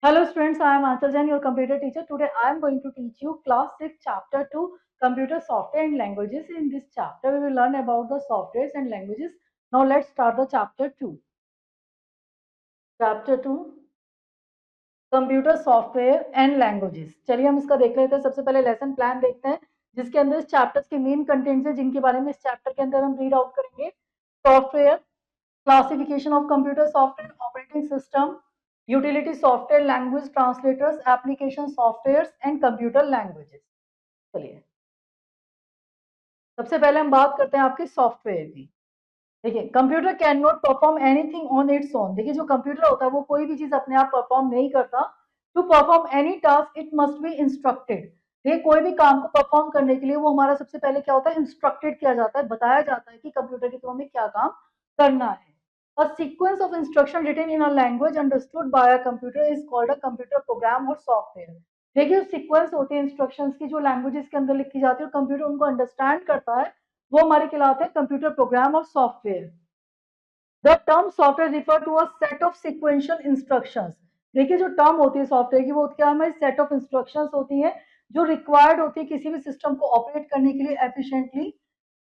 Hello students, I am Anchal Jain, your computer teacher. Today I am going to teach you class 6 chapter 2 computer software and languages. In this chapter we will learn about the softwares and languages. Now let's start the chapter 2. Chapter 2 computer software and languages. चलिए हम इसका देख लेते हैं। सबसे पहले lesson plan देखते हैं जिसके अंदर इस चैप्टर के मेन कंटेंट्स है जिनके बारे में इस चैप्टर के अंदर हम रीड आउट करेंगे। Software, classification of computer software, operating system, utility software, language translators, application software and computer languages. चलिए सबसे पहले हम बात करते हैं आपके सॉफ्टवेयर की। देखिए computer can not perform anything on its own. देखिए जो कंप्यूटर होता है वो कोई भी चीज अपने आप परफॉर्म नहीं करता। To perform any task it must be instructed. देखिए कोई भी काम को परफॉर्म करने के लिए वो हमारा सबसे पहले क्या होता है, इंस्ट्रक्टेड किया जाता है, बताया जाता है कि कंप्यूटर के थ्रू हमें क्या काम करना है। A sequence of instruction written in a language understood by a computer is called a computer program or software। देखिए सीक्वेंस होती है इंस्ट्रक्शंस की जो लैंग्वेजेस के अंदर लिखी जाती है और कंप्यूटर उनको अंडरस्टैंड करता है, वो हमारे कहलाते हैं कंप्यूटर प्रोग्राम और software. The term software refer to a set of sequential instructions. देखिए जो टर्म होती है सॉफ्टवेयर की वो क्या है, हमारी सेट ऑफ इंस्ट्रक्शंस होती है जो रिक्वायर्ड होती है किसी भी सिस्टम को ऑपरेट करने के लिए efficiently.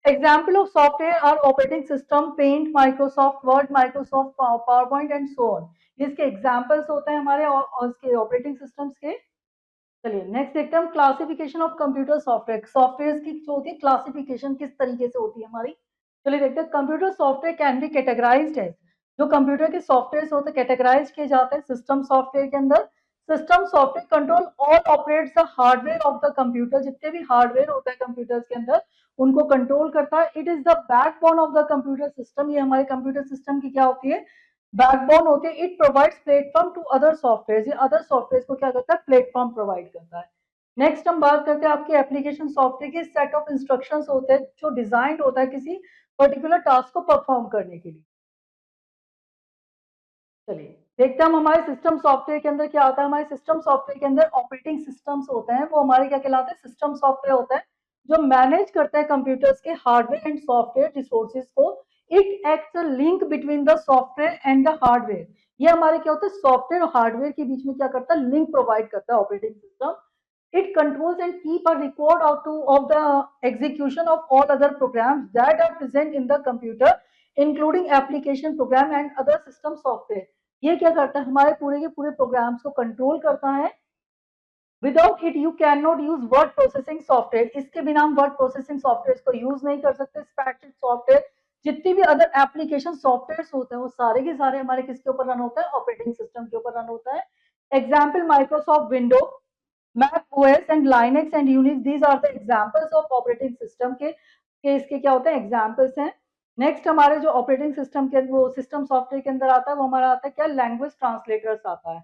Example of software are operating system, paint, Microsoft Word, Microsoft PowerPoint and so on. इसके एग्जाम्पल्स होते हैं हमारे और इसके ऑपरेटिंग सिस्टम्स के। चलिए नेक्स्ट देखते हैं हम classification of computer software. Software की जो होती है क्लासिफिकेशन किस तरीके से होती है हमारी। चलिए देखते हैं। Computer software can be categorised है। जो कंप्यूटर के सॉफ्टवेयर होते हैं कैटेगराइज किए जाते हैं सिस्टम सॉफ्टवेयर के अंदर। System software control all operates the hardware of the computer. जितने भी हार्डवेयर होता है कंप्यूटर्स के अंदर उनको कंट्रोल करता है। It is the backbone of the computer system. ये हमारे कंप्यूटर सिस्टम की क्या होती है, बैकबोन होती है। It provides platform to other software. ये अदर सॉफ्टवेयर को क्या करता है, प्लेटफॉर्म प्रोवाइड करता है। नेक्स्ट हम बात करते हैं आपके एप्लीकेशन सॉफ्टवेयर के। सेट ऑफ इंस्ट्रक्शंस होते हैं जो डिजाइंड होता है किसी पर्टिकुलर टास्क को परफॉर्म करने के लिए। चलिए देखते हैं हम हमारे सिस्टम सॉफ्टवेयर के अंदर क्या होता है। हमारे सिस्टम सॉफ्टवेयर के अंदर ऑपरेटिंग सिस्टम्स होते हैं, वो हमारे क्या कहलाते हैं, सिस्टम सॉफ्टवेयर होता है जो मैनेज करता है कंप्यूटर्स के हार्डवेयर एंड सॉफ्टवेयर रिसोर्सेज को। It acts a link between the software and the hardware. ये हमारे क्या होता है, सॉफ्टवेयर और हार्डवेयर के बीच में क्या करता है, लिंक प्रोवाइड करता है operating system. It controls and keep a record of the execution of all other programs that are present in the computer, including application program and other system software। ये क्या करता है, हमारे पूरे के पूरे प्रोग्राम्स को कंट्रोल करता है। Without it you can not use word processing software. इसके बिना हम वर्ड प्रोसेसिंग सॉफ्टवेयर को यूज नहीं कर सकते। स्पैटिक सॉफ्टवेयर, जितनी भी अदर एप्लीकेशन सॉफ्टवेयर होते हैं वो सारे के सारे हमारे किसके ऊपर रन होता है, ऑपरेटिंग सिस्टम के ऊपर रन होता है। Example Microsoft window, Mac OS and Linux and Unix, these are the examples of operating system के इसके क्या होते हैं, एग्जांपल्स हैं। नेक्स्ट हमारे जो ऑपरेटिंग सिस्टम के वो सिस्टम सॉफ्टवेयर के अंदर आता है वो हमारा आता है क्या, लैंग्वेज ट्रांसलेटर्स आता है।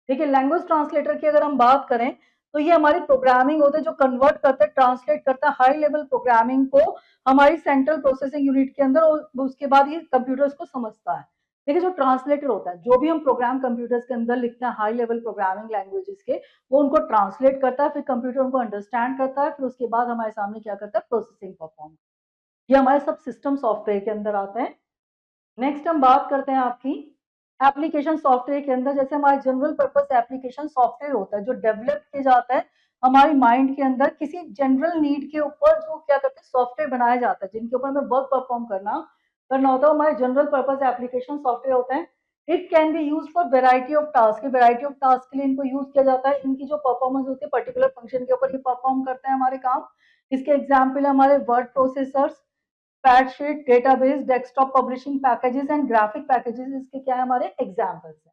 देखिए लैंग्वेज ट्रांसलेटर की अगर हम बात करें तो ये हमारी प्रोग्रामिंग होते हैं जो कन्वर्ट करते हैं, ट्रांसलेट करता है हाई लेवल प्रोग्रामिंग को हमारी सेंट्रल प्रोसेसिंग यूनिट के अंदर, और उसके बाद ये कंप्यूटर्स को समझता है। देखिए जो ट्रांसलेटर होता है, जो भी हम प्रोग्राम कंप्यूटर्स के अंदर लिखते हैं हाई लेवल प्रोग्रामिंग लैंग्वेजेस के, वो उनको ट्रांसलेट करता है, फिर कंप्यूटर उनको अंडरस्टैंड करता है, फिर उसके बाद हमारे सामने क्या करता है, प्रोसेसिंग परफॉर्म। ये हमारे सब सिस्टम सॉफ्टवेयर के अंदर आते हैं। नेक्स्ट हम बात करते हैं आपकी एप्लीकेशन सॉफ्टवेयर के अंदर। जैसे हमारे जनरल पर्पस एप्लीकेशन सॉफ्टवेयर होता है जो डेवलप किया जाता है हमारी माइंड के अंदर किसी जनरल नीड के ऊपर, जो क्या करते हैं, सॉफ्टवेयर बनाया जाता है जिनके ऊपर हमें वर्क परफॉर्म करना करना होता है, हमारे जनरल पर्पस एप्लीकेशन सॉफ्टवेयर होते हैं। It can be use for variety of task. Variety of task के लिए इनको यूज किया जाता है। इनकी जो परफॉर्मेंस होती है पर्टिकुलर फंक्शन के ऊपर ये परफॉर्म करते हैं हमारे काम। इसके एग्जाम्पल है हमारे word processors, spreadsheet, database, desktop publishing packages and graphic packages, इसके क्या है, हमारे एग्जांपल्स हैं।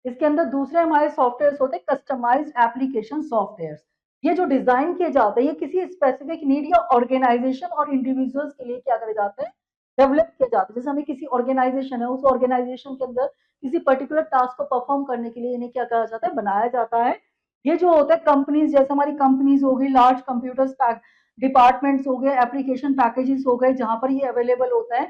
इसके अंदर दूसरे हमारे सॉफ्टवेयर होते हैं कस्टमाइज्ड एप्लीकेशन सॉफ्टवेयर। ये जो डिजाइन किए जाते हैं ये किसी स्पेसिफिक नीड या ऑर्गेनाइजेशन और इंडिविजुअल्स के लिए क्या करे जाते हैं, डेवलप किए जाते हैं। जैसे हमें किसी ऑर्गेनाइजेशन है, उस ऑर्गेनाइजेशन के अंदर किसी पर्टिकुलर टास्क को परफॉर्म करने के लिए इन्हें क्या कहा जाता है, बनाया जाता है। ये जो होता है कंपनीज, जैसे हमारी कंपनीज होगी, लार्ज कंप्यूटर्स डिपार्टमेंट्स हो गए, एप्लीकेशन पैकेजेस हो गए, जहां पर ये अवेलेबल होता है।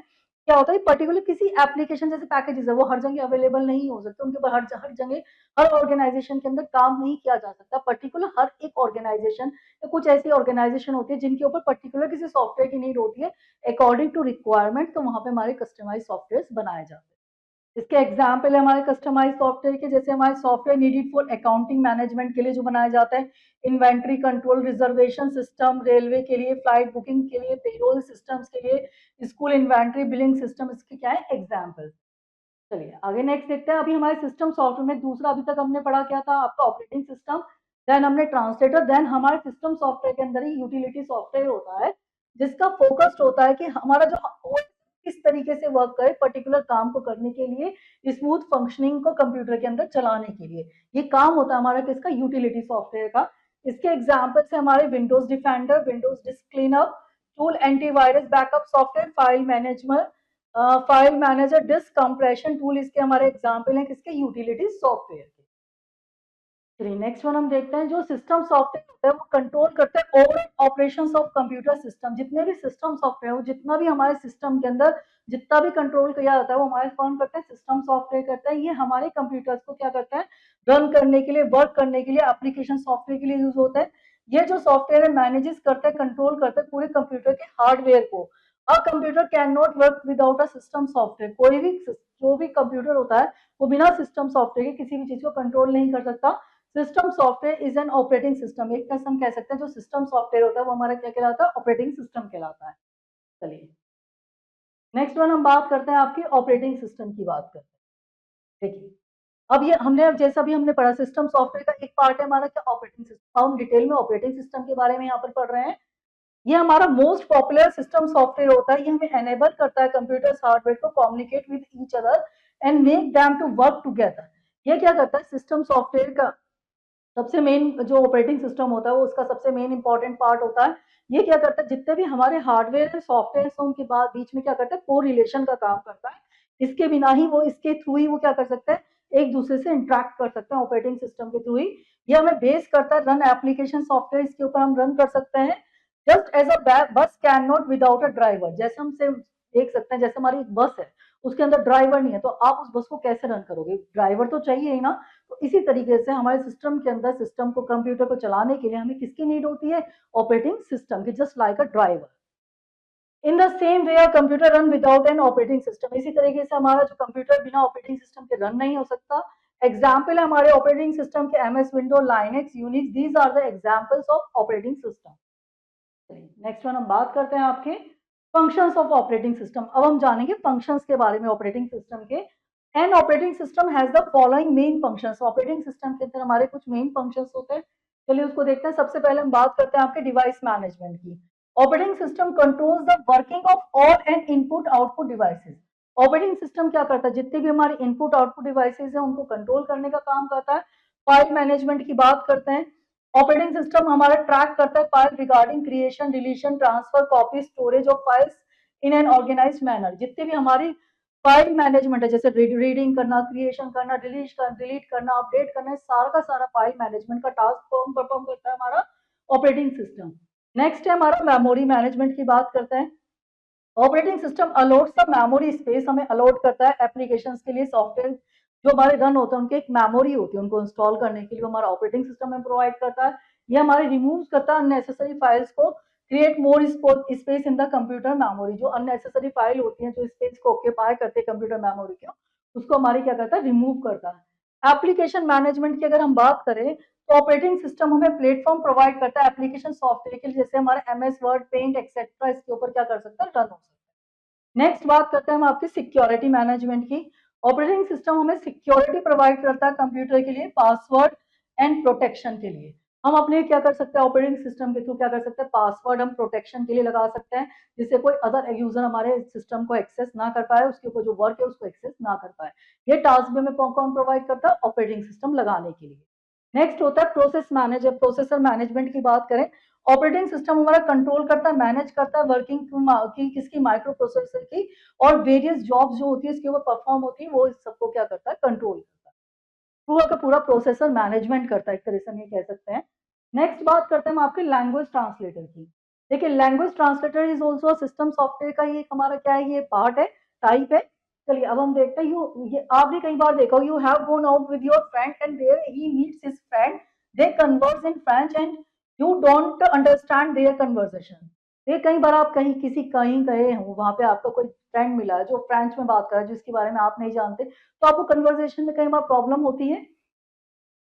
क्या होता है, पर्टिकुलर किसी एप्लीकेशन जैसे पैकेजेस है वो हर जगह अवेलेबल नहीं हो सकते, उनके ऊपर हर जगह हर ऑर्गेनाइजेशन के अंदर काम नहीं किया जा सकता। पर्टिकुलर हर एक ऑर्गेनाइजेशन या कुछ ऐसी ऑर्गेनाइजेशन होती है जिनके ऊपर पर्टिकुलर किसी सॉफ्टवेयर की नीड होती है अकॉर्डिंग टू रिक्वायरमेंट, तो वहां पे हमारे कस्टमाइज सॉफ्टवेयर बनाए जाते हैं। इसके एग्जाम्पल है हमारे कस्टमाइज सॉफ्टवेयर के, जैसे हमारे software needed for accounting management के लिए जो बनाया जाता है, inventory control, reservation system, railway के लिए, फ्लाइट बुकिंग के लिए, पेरोल सिस्टम्स के लिए, स्कूल इन्वेंट्री बिलिंग सिस्टम, इसके क्या है एग्जाम्पल। चलिए आगे नेक्स्ट देखते हैं। अभी हमारे सिस्टम सॉफ्टवेयर में दूसरा अभी तक हमने पढ़ा क्या था, आपका ऑपरेटिंग सिस्टम, देन हमने ट्रांसलेटर, देन हमारे सिस्टम सॉफ्टवेयर के अंदर ही यूटिलिटी सॉफ्टवेयर होता है, जिसका फोकस्ड होता है कि हमारा जो OS किस तरीके से वर्क करे पर्टिकुलर काम को करने के लिए, स्मूथ फंक्शनिंग को कंप्यूटर के अंदर चलाने के लिए। ये काम होता है हमारा किसका, यूटिलिटी सॉफ्टवेयर का। इसके एग्जाम्पल है हमारे Windows Defender, Windows disk cleanup tool, antivirus backup software, file management, file manager, disk compression tool, इसके हमारे एग्जाम्पल हैं किसके, यूटिलिटी सॉफ्टवेयर के। चलिए नेक्स्ट वन हम देखते हैं। जो सिस्टम सॉफ्टवेयर होता है वो कंट्रोल करता है over operations of computer system. जितने भी सिस्टम सॉफ्टवेयर हो, जितना भी हमारे सिस्टम के अंदर जितना भी कंट्रोल किया जाता है वो हमारे कौन करते हैं, सिस्टम सॉफ्टवेयर करता है। ये हमारे कंप्यूटर्स को क्या करता है, रन करने के लिए, वर्क करने के लिए, एप्लीकेशन सॉफ्टवेयर के लिए यूज होता है। ये जो सॉफ्टवेयर है मैनेजेस करता है, कंट्रोल करता है पूरे कंप्यूटर के हार्डवेयर को। A computer can not work without a system software. कोई भी जो भी कंप्यूटर होता है वो बिना सिस्टम सॉफ्टवेयर के किसी भी चीज को कंट्रोल नहीं कर सकता। System software is an operating system. एक तरह से हम कह सकते हैं जो सिस्टम सॉफ्टवेयर होता है वो हमारा क्या कहलाता है, ऑपरेटिंग सिस्टम कहलाता है। चलिए नेक्स्ट वन हम बात करते हैं आपकी ऑपरेटिंग सिस्टम की बात करते हैं। देखिए अब ये हमने जैसा भी हमने पढ़ा, सिस्टम सॉफ्टवेयर का एक पार्ट है हमारा क्या, ऑपरेटिंग सिस्टम। हम डिटेल में ऑपरेटिंग सिस्टम के बारे में यहाँ पर पढ़ रहे हैं। ये हमारा मोस्ट पॉपुलर सिस्टम सॉफ्टवेयर होता है। ये हमें एनेबल करता है कंप्यूटर हार्डवेयर को communicate with each other and make them to work together. ये क्या करता है, सिस्टम सॉफ्टवेयर का सबसे मेन जो ऑपरेटिंग सिस्टम होता है वो उसका सबसे मेन इंपॉर्टेंट पार्ट होता है। ये क्या करता है, जितने भी हमारे हार्डवेयर है सॉफ्टवेयर है उनके बाद बीच में क्या करता है, को रिलेशन का काम करता है। इसके बिना ही वो, इसके थ्रू ही वो क्या कर सकते हैं, एक दूसरे से इंटरेक्ट कर सकते हैं ऑपरेटिंग सिस्टम के थ्रू ही। ये हमें बेस करता है रन एप्लीकेशन सॉफ्टवेयर, इसके ऊपर हम रन कर सकते हैं। जस्ट एज अ बस can not without a driver. जैसे हम से देख सकते हैं, जैसे हमारी एक बस है उसके अंदर ड्राइवर नहीं है तो आप उस बस को कैसे रन करोगे, ड्राइवर तो चाहिए ही ना। तो इसी तरीके से हमारे सिस्टम के अंदर सिस्टम को, कंप्यूटर को चलाने के लिए हमें किसकी नीड होती है, ऑपरेटिंग सिस्टम की, just like a driver. In the same way computer run without an operating system. इसी तरीके से हमारा जो कंप्यूटर बिना ऑपरेटिंग सिस्टम के रन नहीं हो सकता। एग्जाम्पल है हमारे ऑपरेटिंग सिस्टम के MS window, Linux, Unix, these are the examples of operating system. Next one हम बात करते हैं आपके फंक्शंस ऑफ ऑपरेटिंग सिस्टम। अब हम जानेंगे फंक्शंस के बारे में ऑपरेटिंग सिस्टम के। An operating system has the following main functions. Operating system के अंदर हमारे कुछ मेन फंक्शंस होते हैं, चलिए उसको देखते हैं। सबसे पहले हम बात करते हैं आपके डिवाइस मैनेजमेंट की। Operating system controls the working of all and input output devices. Operating system क्या करता है, जितने भी हमारे इनपुट आउटपुट डिवाइसेस हैं उनको कंट्रोल करने का काम करता है। फाइल मैनेजमेंट की बात करते हैं, ऑपरेटिंग सिस्टम हमारा ट्रैक करता है file regarding creation, deletion, transfer, copy, storage of files in an organized manner. जितने भी हमारी फाइल मैनेजमेंट है, जैसे रीडिंग करना, क्रिएशन करना, डिलीट करना, अपडेट करना, सारा का सारा फाइल मैनेजमेंट का टास्क कौन परफॉर्म करता है, हमारा ऑपरेटिंग सिस्टम। नेक्स्ट है हमारा मेमोरी मैनेजमेंट की बात करते हैं। Operating system a lots the memory space, हमें अलॉट करता है एप्लीकेशन के लिए, सॉफ्टवेयर जो हमारे रन होते हैं उनके एक मेमोरी होती है, उनको इंस्टॉल करने के लिए हमारा ऑपरेटिंग सिस्टम में प्रोवाइड करता है। ये हमारे रिमूव करता है अननेसेसरी फाइल्स को, create more space in the computer memory. जो अननेसेसरी फाइल होती है जो स्पेस को ऑक्यूपाई करते हैं कंप्यूटर मेमोरी को, उसको हमारी क्या करता है, रिमूव करता है। एप्लीकेशन मैनेजमेंट की अगर हम बात करें तो ऑपरेटिंग सिस्टम हमें प्लेटफॉर्म प्रोवाइड करता है एप्लीकेशन सॉफ्टवेयर के लिए, जैसे हमारे MS वर्ड, पेंट एक्सेट्रा, इसके ऊपर क्या कर सकता है, रन हो सकता है। नेक्स्ट बात करते हैं हम आपकी सिक्योरिटी मैनेजमेंट की। ऑपरेटिंग सिस्टम हमें सिक्योरिटी प्रोवाइड करता है कंप्यूटर के लिए, पासवर्ड एंड प्रोटेक्शन के लिए। हम अपने क्या कर सकते हैं, ऑपरेटिंग सिस्टम के थ्रू क्या कर सकते हैं, पासवर्ड हम प्रोटेक्शन के लिए लगा सकते हैं, जिससे कोई अदर यूजर हमारे सिस्टम को एक्सेस ना कर पाए, उसके ऊपर जो वर्क है उसको एक्सेस ना कर पाए। ये टास्क भी हमें कौन प्रोवाइड करता है, ऑपरेटिंग सिस्टम लगाने के लिए। नेक्स्ट होता है प्रोसेस मैनेजर, प्रोसेसर मैनेजमेंट की बात करें। ऑपरेटिंग सिस्टम हमारा कंट्रोल करता है, मैनेज करता है वर्किंग की किसकी, माइक्रो प्रोसेसर की, और वेरियस जॉब्स जो होती है इसके ऊपर परफॉर्म होती है वो इस सबको क्या करता है, कंट्रोल करता है। पूरा का पूरा प्रोसेसर मैनेजमेंट करता है, एक तरह से हम ये कह सकते हैं। नेक्स्ट बात करते हैं हम आपके लैंग्वेज ट्रांसलेटर की। देखिए language translator is also system software का ये हमारा क्या है, ये पार्ट है, टाइप है। चलिए अब हम देखते हैं, ये आपने कई बार देखा हो, you have gone out with your friend and there he meets his friend, they converse in French and you don't understand their conversation. ये कई बार आप कहीं गए हो, वहाँ पे आपका कोई फ्रेंड मिला है जो फ्रेंच में बात कर रहा है, जिसके बारे में आप नहीं जानते, तो आपको कन्वर्सेशन में कई बार प्रॉब्लम होती है।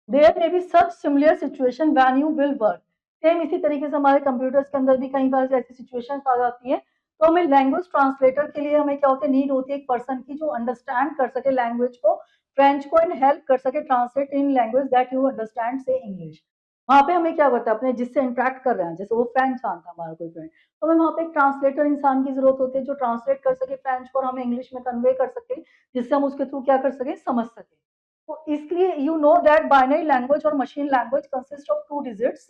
There may be such similar situation when you will work. Same इसी तरीके से हमारे कंप्यूटर्स के अंदर भी कई बार ऐसी सिचुएशंस आ जाती है, तो हमें लैंग्वेज ट्रांसलेटर के लिए हमें क्या होता है, नीड होती है एक पर्सन की जो अंडरस्टैंड कर सके लैंग्वेज को, फ्रेंच को, एंड हेल्प कर सके translate in language that you understand, से इंग्लिश। वहाँ पे हमें क्या करता है, अपने जिससे इंटरेक्ट कर रहे हैं, जैसे वो फ्रेंच जानता है हमारा कोई फ्रेंड, तो हमें वहाँ पे एक ट्रांसलेटर इंसान की जरूरत होती है जो ट्रांसलेट कर सके फ्रेंच को और हमें इंग्लिश में कन्वे कर सके, जिससे हम उसके थ्रू क्या कर सके, समझ सके। तो इसलिए you know that binary language और machine language consist of two digits.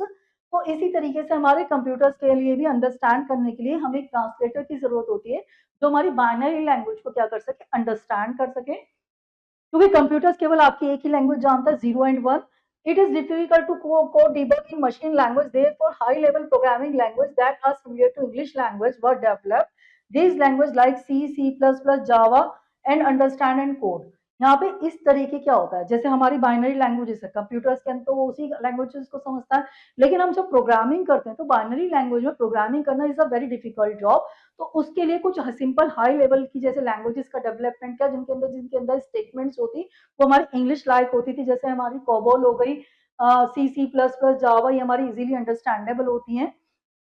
तो इसी तरीके से हमारे कंप्यूटर्स के लिए भी अंडरस्टैंड करने के लिए हमें एक ट्रांसलेटर की जरूरत होती है, जो हमारी बाइनरी लैंग्वेज को क्या कर सके, अंडरस्टैंड कर सके, क्योंकि कंप्यूटर्स केवल आपकी एक ही लैंग्वेज जानता है, 0 and 1। It is difficult to code debug in machine language, therefore high level programming language that are similar to English language were developed. These language like C, C plus plus, Java and understand and code. यहाँ पे इस तरीके क्या होता है, जैसे हमारी binary languages है कंप्यूटर्स के अंदर, तो वो उसी लैंग्वेजेस को समझता है, लेकिन हम जब प्रोग्रामिंग करते हैं तो बाइनरी लैंग्वेज में प्रोग्रामिंग करना is a very difficult job. तो उसके लिए कुछ सिंपल हाई लेवल की जैसे लैंग्वेजेस का डेवलपमेंट किया, जिनके अंदर स्टेटमेंट्स होती वो हमारी इंग्लिश लायक होती थी, जैसे हमारी कोबोल हो गई, सी, सी प्लस प्लस, जावा, ये हमारी इजीली अंडरस्टैंडेबल होती हैं।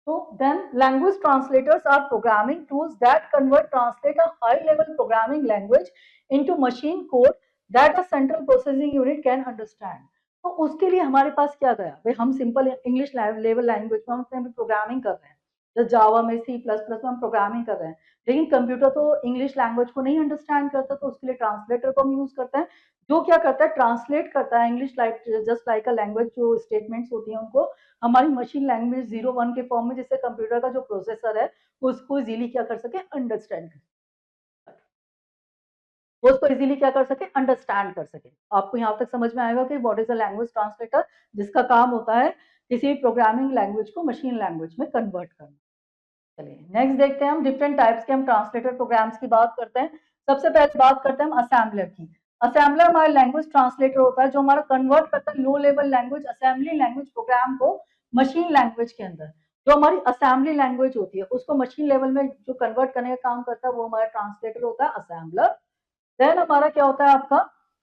So then language translators are programming tools that convert translate a high level programming language into machine code that a central processing unit can understand। तो उसके लिए हमारे पास क्या गया भाई, हम सिंपल इंग्लिश लेवल लैंग्वेज में हम प्रोग्रामिंग कर रहे हैं, जैसे जावा में, सी प्लस प्लस में हम प्रोग्रामिंग कर रहे हैं, लेकिन कंप्यूटर तो इंग्लिश लैंग्वेज को नहीं अंडरस्टैंड करता, तो उसके लिए ट्रांसलेटर को हम यूज करते हैं, जो क्या करता है, ट्रांसलेट करता है English like just like a language, जो स्टेटमेंट्स होती हैं उनको हमारी मशीन लैंग्वेज 0 1 के फॉर्म में, जिससे कंप्यूटर का जो प्रोसेसर है उसको इजीली क्या कर सके, अंडरस्टैंड कर, वो उसको इजीली क्या कर सके, अंडरस्टैंड कर सके। आपको यहाँ तक समझ में आएगा कि what is a language translator, जिसका काम होता है किसी भी प्रोग्रामिंग लैंग्वेज को मशीन लैंग्वेज में कन्वर्ट करना। चलिए नेक्स्ट देखते हैं हम डिफरेंट टाइप्स के हम ट्रांसलेटर प्रोग्राम्स की बात करते हैं। सबसे पहले बात करते हैं हम असेंबलर की। असेंबलर हमारा लैंग्वेज ट्रांसलेटर होता है, जो हमारा कन्वर्ट करता है लो level language, assembly language program को मशीन लैंग्वेज के अंदर। जो हमारी असेंबली लैंग्वेज होती है उसको मशीन लेवल में जो कन्वर्ट करने का काम करता है वो हमारा ट्रांसलेटर होता है, असेंबलर। देन हमारा क्या होता है आपका,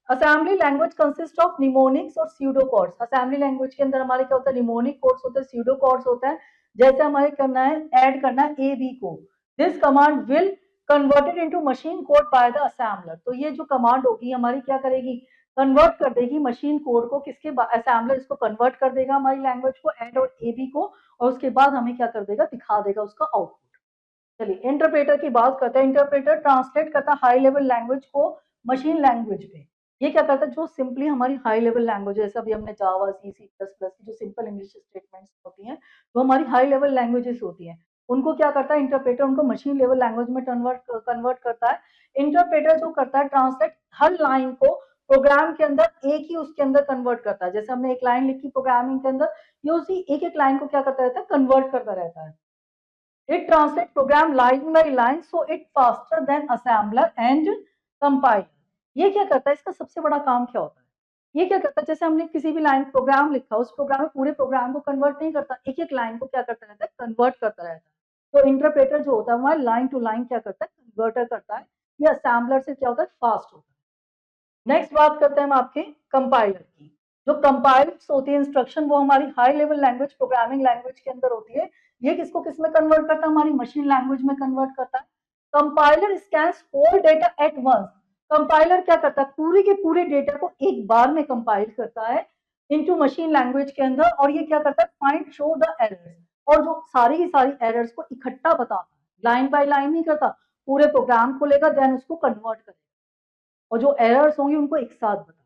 assembly language consist of mnemonics और स्यूडो कोड्स। असेंबली लैंग्वेज के अंदर हमारे क्या होता है, निमोनिक कोड्स होते हैं, स्यूडो कोड्स होता है। जैसे हमारे करना है, ऐड करना है ए बी को, this command will converted into machine code by the assembler. तो ये जो कमांड होगी हमारी क्या करेगी, कन्वर्ट कर देगी मशीन कोड को, किसके, असेंबलर इसको कन्वर्ट कर देगा हमारी लैंग्वेज को, ऐड और ए बी को, और उसके बाद हमें क्या कर देगा, दिखा देगा उसका आउटपुट। चलिए इंटरप्रेटर की बात करते हैं। इंटरप्रेटर ट्रांसलेट करता है हाई लेवल लैंग्वेज को मशीन लैंग्वेज पे। ये क्या करता है, जो सिंपली हमारी हाई लेवल लैंग्वेज, जैसे अभी हमने जावा, सी, सी प्लस प्लस की जो सिंपल इंग्लिश स्टेटमेंट्स होती हैं, वो हमारी हाई लेवल लैंग्वेजेस होती हैं, उनको क्या करता है इंटरप्रेटर, उनको मशीन लेवल लैंग्वेज में कन्वर्ट करता है। इंटरप्रेटर जो करता है, ट्रांसलेट हर लाइन को प्रोग्राम के अंदर एक ही उसके अंदर कन्वर्ट करता है। जैसे हमने एक लाइन लिखी प्रोग्रामिंग के अंदर, ये उसी एक एक लाइन को क्या करता रहता है, कन्वर्ट करता रहता है। It translates program line by line, so it faster than assembler and compiler। ये क्या करता है, इसका सबसे बड़ा काम क्या होता है, ये क्या करता है, जैसे हमने किसी भी लाइन प्रोग्राम लिखा, उस प्रोग्राम में पूरे प्रोग्राम को कन्वर्ट नहीं करता, एक एक लाइन को क्या करता रहता है, कन्वर्ट करता रहता है। तो इंटरप्रेटर जो होता है हमारा लाइन टू लाइन क्या करता है, कन्वर्टर करता है। ये असेंबलर से क्या होता है, फास्ट होता है। नेक्स्ट बात करते हैं हम आपके कंपाइलर की। जो कंपाइल्स होती है इंस्ट्रक्शन, वो हमारी high level language programming language के अंदर होती है। ये किसको किस में कन्वर्ट करता है, हमारी मशीन लैंग्वेज में कन्वर्ट करता है। Compiler scans all data at once. Compiler क्या करता है, पूरे के पूरे डेटा को एक बार में कंपाइल करता है इनटू मशीन लैंग्वेज के अंदर, और ये क्या करता है, फाइंड शो द एरर्स, और जो सारी की सारी एरर्स को इकट्ठा बताता है, लाइन बाय लाइन नहीं करता, पूरे प्रोग्राम को लेकर देन उसको कन्वर्ट करेगा, और जो एरर्स होंगे उनको एक साथ बता।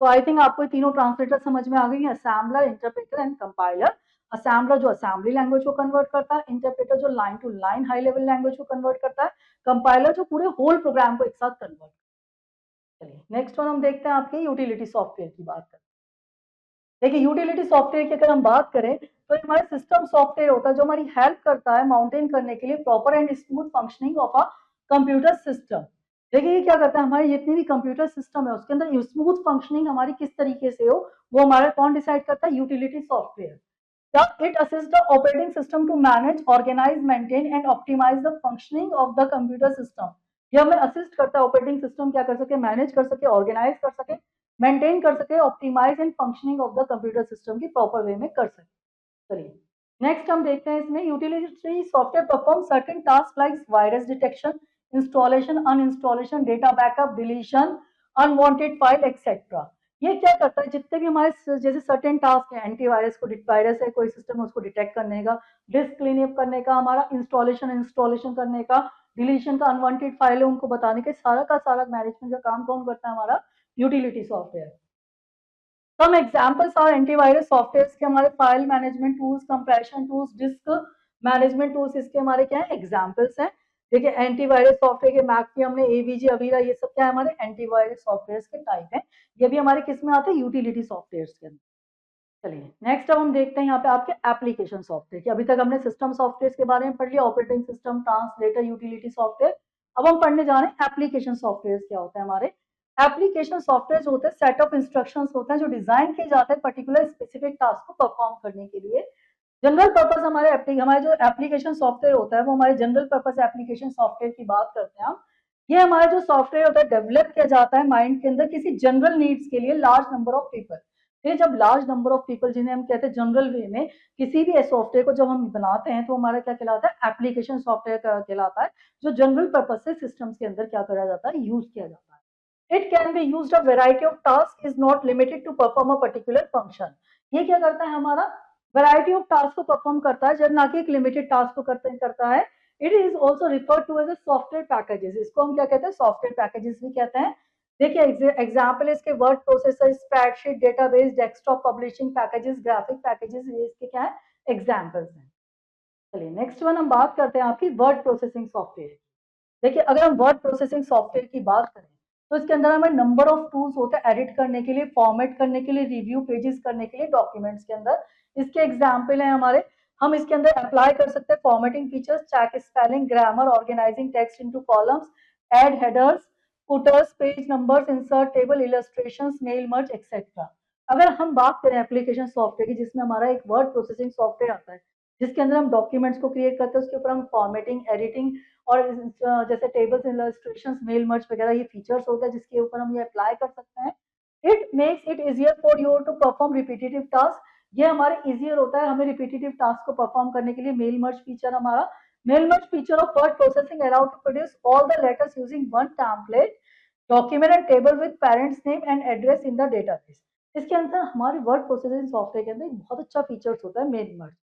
तो आई थिंक आपको तीनों ट्रांसलेटर समझ में आ गई है, assembler, interpreter and compiler. Assembler जो असेंबली लैंग्वेज को कन्वर्ट करता है, इंटरप्रेटर जो line to line high level language को कन्वर्ट करता है, कंपाइलर जो पूरे होल प्रोग्राम को एक साथ कन्वर्ट। चलिए नेक्स्ट वन हम देखते हैं आपके यूटिलिटी सॉफ्टवेयर की बात करते हैं। देखिए यूटिलिटी सॉफ्टवेयर की अगर हम बात करें तो हमारा सिस्टम सॉफ्टवेयर होता है, जो हमारी हेल्प करता है माउंटेन करने के लिए proper and smooth functioning of a computer system. देखिए ये क्या करता है, हमारे जितने भी कंप्यूटर सिस्टम है उसके अंदर स्मूथ फंक्शनिंग हमारी किस तरीके से हो, वो हमारा कौन डिसाइड करता है, utility software. It assists the operating system to manage, organize, maintain and optimize the functioning of the computer system. ये हमें असिस्ट करता है ऑपरेटिंग सिस्टम क्या कर सके, मैनेज कर सके, ऑर्गेनाइज कर सके, मेंटेन कर सके, optimize and functioning of the computer system की प्रॉपर वे में कर सके। चलिए नेक्स्ट हम देखते हैं इसमें utility software perform certain task like virus detection, installation, uninstallation, data backup, deletion, unwanted file etcetera. ये क्या करता है, जितने भी हमारे जैसे सर्टेन टास्क है, एंटीवायरस को वायरस है कोई सिस्टम उसको डिटेक्ट करने का, डिस्क क्लीनअप करने का, हमारा इंस्टॉलेशन इंस्टॉलेशन करने का, डिलीशन का, अनवांटेड फाइल है उनको बताने के, सारा का सारा मैनेजमेंट का काम कौन करता है, हमारा utility software. Some examples are antivirus software के हमारे file management tools, compression tools, disk management tools, इसके हमारे क्या है एग्जांपल्स हैं। देखिए एंटीवायरस सॉफ्टवेयर के मैक हमने एवीजी, अवीरा, ये सब क्या है हमारे एंटीवायरस सॉफ्टवेयर के टाइप है। ये भी हमारे किस में आते हैं, यूटिलिटी सॉफ्टवेयर के अंदर। चलिए नेक्स्ट अब हम देखते हैं यहाँ पे आपके एप्लीकेशन सॉफ्टवेयर की। अभी तक हमने सिस्टम सॉफ्टवेयर के बारे में पढ़ लिया, operating system, translator, utility software. अब हम पढ़ने जा रहे हैं एप्लीकेशन सॉफ्टवेयर क्या होता है हमारे। एप्लीकेशन सॉफ्टवेयर होते हैं सेट ऑफ इंस्ट्रक्शंस होते हैं जो डिजाइन किए जाते हैं पर्टिकुलर स्पेसिफिक टास्क को परफॉर्म करने के लिए। जनरल पर्पस हमारे जो एप्लीकेशन सॉफ्टवेयर होता है वो हमारे जनरल पर्पस एप्लीकेशन सॉफ्टवेयर की बात करते हैं हम। ये हमारा जो सॉफ्टवेयर होता है डेवलप किया जाता है माइंड के अंदर किसी जनरल नीड्स के लिए लार्ज नंबर ऑफ पीपल। ये जब लार्ज नंबर ऑफ पीपल जिन्हें हम कहते हैं जनरल वे में किसी भी सॉफ्टवेयर को जब हम बनाते हैं तो हमारा क्या कहलाता है, एप्लीकेशन सॉफ्टवेयर कहलाता है, जो जनरल पर्पस से सिस्टम्स के अंदर क्या करा जाता है, यूज किया जाता है। It can be used a variety of tasks is not limited to perform a particular function। ये क्या करता है हमारा, वैरायटी ऑफ टास्क को परफॉर्म करता है, जब ना कि एक लिमिटेड टास्क को करता है। It is also referred to as a software packages. इसको हम क्या कहते हैं, सॉफ्टवेयर पैकेजेस भी कहते हैं। देखिए एग्जाम्पल इसके word processor, spreadsheet, database, desktop publishing packages, graphic packages, ये इसके क्या है एग्जाम्पल्स हैं। चलिए नेक्स्ट वन हम बात करते हैं आपकी वर्ड प्रोसेसिंग सॉफ्टवेयर। देखिए अगर हम वर्ड प्रोसेसिंग सॉफ्टवेयर की बात करें तो इसके अंदर हमें नंबर ऑफ टूल्स होते हैं एडिट करने के लिए, फॉर्मेट करने के लिए, रिव्यू पेजेस करने के लिए डॉक्यूमेंट्स के अंदर। इसके एग्जाम्पल हैं हमारे, हम इसके अंदर अप्लाई कर सकते हैं formatting features, check spelling, grammar, organizing text into columns, add headers, footers, page numbers, insert table, illustrations, mail merge etcetera. अगर हम बात करें एप्लीकेशन सॉफ्टवेयर की जिसमें हमारा एक वर्ड प्रोसेसिंग सॉफ्टवेयर आता है जिसके अंदर हम डॉक्यूमेंट्स को क्रिएट करते हैं, उसके ऊपर हम फॉर्मेटिंग, एडिटिंग और जैसे टेबल्स, इलस्ट्रेशंस, मेल मर्ज वगैरह ये फीचर्स होते हैं जिसके ऊपर हम ये अप्लाई कर सकते हैं। It makes it easier for you to perform repetitive task. ये हमारे इजियर होता है हमें रिपीटेटिव टास्क को परफॉर्म करने के लिए। मेल मर्ज फीचर हमारा, mail merge feature of word processing allow to produce all the letters using one template document and table with parents name and address in the database. इसके अंदर हमारे word processing software के अंदर एक बहुत अच्छा features होता है मेल मर्ज।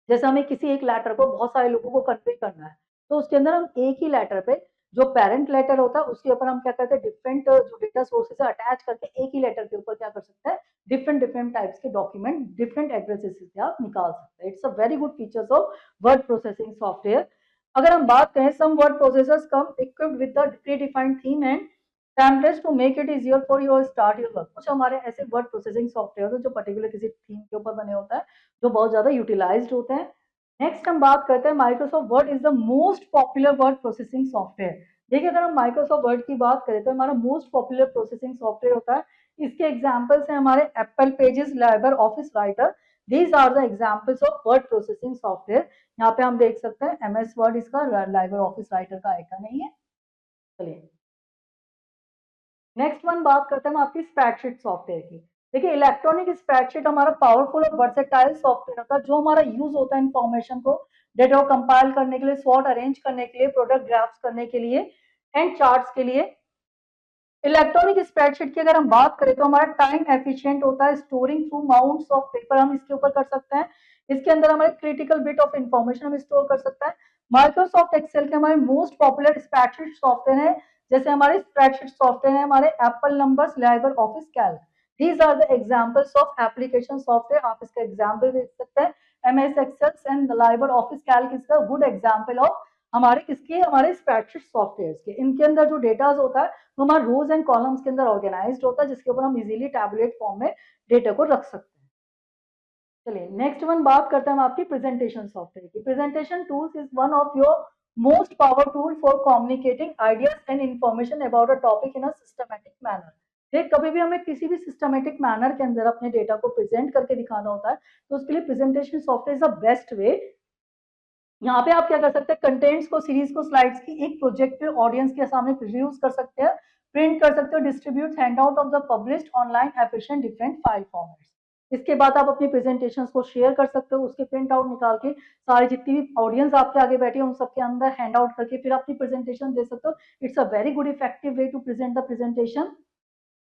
जैसे हमें किसी एक लेटर को बहुत सारे लोगों को कन्वे करना है तो उसके अंदर हम एक ही लेटर पे जो पेरेंट लेटर होता है उसके ऊपर हम क्या करते हैं, डिफरेंट जो डेटा सोर्सेस है अटैच करके एक ही लेटर के ऊपर क्या कर सकते हैं, डिफरेंट डिफरेंट टाइप्स के डॉक्यूमेंट डिफरेंट एड्रेसेस से आप निकाल सकते हैं। It's a very good features of word processing software. अगर हम बात करें some word processors come equipped with the predefined theme and templates to make it easier for your start your work. कुछ हमारे ऐसे वर्ड प्रोसेसिंग सॉफ्टवेयर होते हैं जो पर्टिकुलर किसी थीम के ऊपर बने होता है जो बहुत ज्यादा यूटिलाइज्ड होते हैं। नेक्स्ट हम बात करते हैं Microsoft word is the most popular word processing software. देखिए अगर हम माइक्रोसॉफ्ट वर्ड की बात करें तो हमारा मोस्ट पॉपुलर प्रोसेसिंग सॉफ्टवेयर होता है। इसके एग्जांपल्स हैं हमारे Apple Pages, LibreOffice Writer. These are the examples of word processing software. यहाँ पे हम देख सकते हैं एमएस वर्ड इसका, लाइबर ऑफिस राइटर का आइकन है ये। चलिए नेक्स्ट वन बात करते हैं हम आपकी स्प्रेडशीट सॉफ्टवेयर की। देखिए इलेक्ट्रॉनिक स्प्रेडशीट हमारा पावरफुल और वर्सेटाइल सॉफ्टवेयर होता है जो हमारा यूज होता है इंफॉर्मेशन को डेटा को कंपाइल करने के लिए, सॉर्ट अरेंज करने के लिए, प्रोडक्ट ग्राफ्स करने के लिए एंड चार्ट्स के लिए। इलेक्ट्रॉनिक स्प्रेडशीट की अगर हम बात करें तो हमारा टाइम एफिशिएंट होता है, storing through mounts of paper हम इसके ऊपर कर सकते हैं। इसके अंदर हमारे क्रिटिकल बिट ऑफ इंफॉर्मेशन हम स्टोर कर सकते हैं। माइक्रोसॉफ्ट एक्सेल के हमारे मोस्ट पॉपुलर स्प्रेडशीट सॉफ्टवेयर है, जैसे हमारे स्प्रेडशीट सॉफ्टवेयर है हमारे Apple Numbers, Libre Office Calc. These are the examples of application software. आप इसका एग्जांपल देख सकते हैं, MS Excel and Libre Office Calc इसका गुड एग्जांपल ऑफ हमारे किसके, हमारे स्प्रेडशीट सॉफ्टवेयर के। इनके अंदर जो डेटा होता है वो हमारे रोज एंड कॉलम्स के अंदर ऑर्गेनाइज्ड होता है जिसके ऊपर हम इजीली टैबुलेट फॉर्म में डेटा को रख सकते हैं। चलिए नेक्स्ट वन बात करते हैं हम आपकी प्रेजेंटेशन सॉफ्टवेयर की। Presentation tools is one of your most power tool for communicating ideas and information about a topic in a systematic manner. देख कभी भी हमें किसी भी सिस्टमेटिक मैनर के अंदर अपने डेटा को प्रेजेंट करके दिखाना होता है, तो उसके लिए presentation software is the best way. यहाँ पे आप क्या कर सकते हैं, कंटेंट्स को, सीरीज को, स्लाइड्स की एक प्रोजेक्टर ऑडियंस के सामने प्रोड्यूस कर सकते हैं, प्रिंट कर सकते हो, distribute handout of the published online efficient different file formats. इसके बाद आप अपनी प्रेजेंटेशंस को शेयर कर सकते हो, उसके प्रिंट आउट निकाल के सारी जितनी भी ऑडियंस आपके आगे बैठी है उन सबके अंदर हैंड आउट करके फिर अपनी प्रेजेंटेशन दे सकते हो। It's a very good effective way to present the presentation.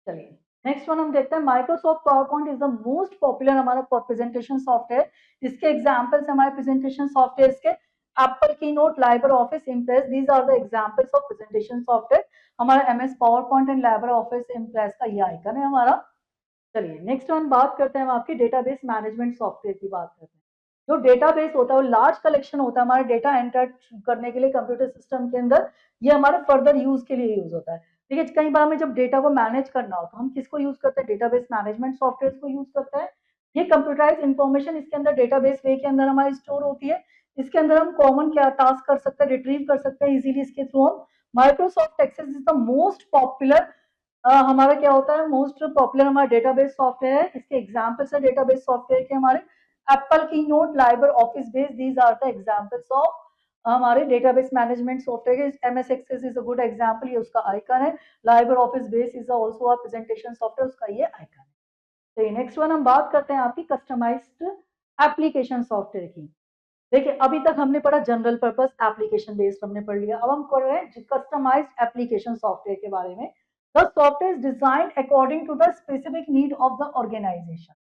चलिए नेक्स्ट वन हम देखते हैं, Microsoft PowerPoint is the most popular हमारा प्रेजेंटेशन सॉफ्टवेयर। इसके एग्जांपल्स हमारे प्रेजेंटेशन सॉफ्टवेयर के Apple Keynote, Libre Office, Impress, these are the examples of presentation software. हमारा MS PowerPoint and Libre Office Impress का ये icon है हमारा। चलिए नेक्स्ट वन बात करते हैं हम आपकी डेटाबेस मैनेजमेंट सॉफ्टवेयर की बात करते हैं। जो डेटाबेस होता है वो लार्ज कलेक्शन होता है हमारे डेटा एंटर करने के लिए कंप्यूटर सिस्टम के अंदर, ये हमारे फर्दर यूज के लिए यूज होता है। ठीक है, कई बार हमें जब डेटा को मैनेज करना हो तो हम किसको यूज करते हैं, डेटाबेस मैनेजमेंट सॉफ्टवेयर को यूज करते हैं। ये कंप्यूटराइज इन्फॉर्मेशन इसके अंदर डेटाबेस वे के अंदर हमारी स्टोर होती है। इसके अंदर हम कॉमन क्या टास्क कर सकते हैं, रिट्रीव कर सकते हैं इजीली इसके थ्रू हम। Microsoft Access is the most popular हमारा क्या होता है, मोस्ट पॉपुलर हमारा डेटाबेस सॉफ्टवेयर है। इसके एग्जांपल्स है डेटाबेस सॉफ्टवेयर के हमारे Apple Keynote, Libre Office Base, these are the examples of हमारे database management software. MS Access is a good example, ये उसका आइकन है। Libre Office Base is also a presentation software, उसका ये icon है। तो नेक्स्ट वन हम बात करते हैं आपकी कस्टमाइज्ड एप्लीकेशन सॉफ्टवेयर की। देखिए अभी तक हमने पढ़ा जनरल पर्पस एप्लीकेशन बेस्ड हमने पढ़ लिया, अब हम पढ़ रहे हैं कस्टमाइज्ड एप्लीकेशन सॉफ्टवेयर के बारे में। The software is designed according to the specific need of the organisation.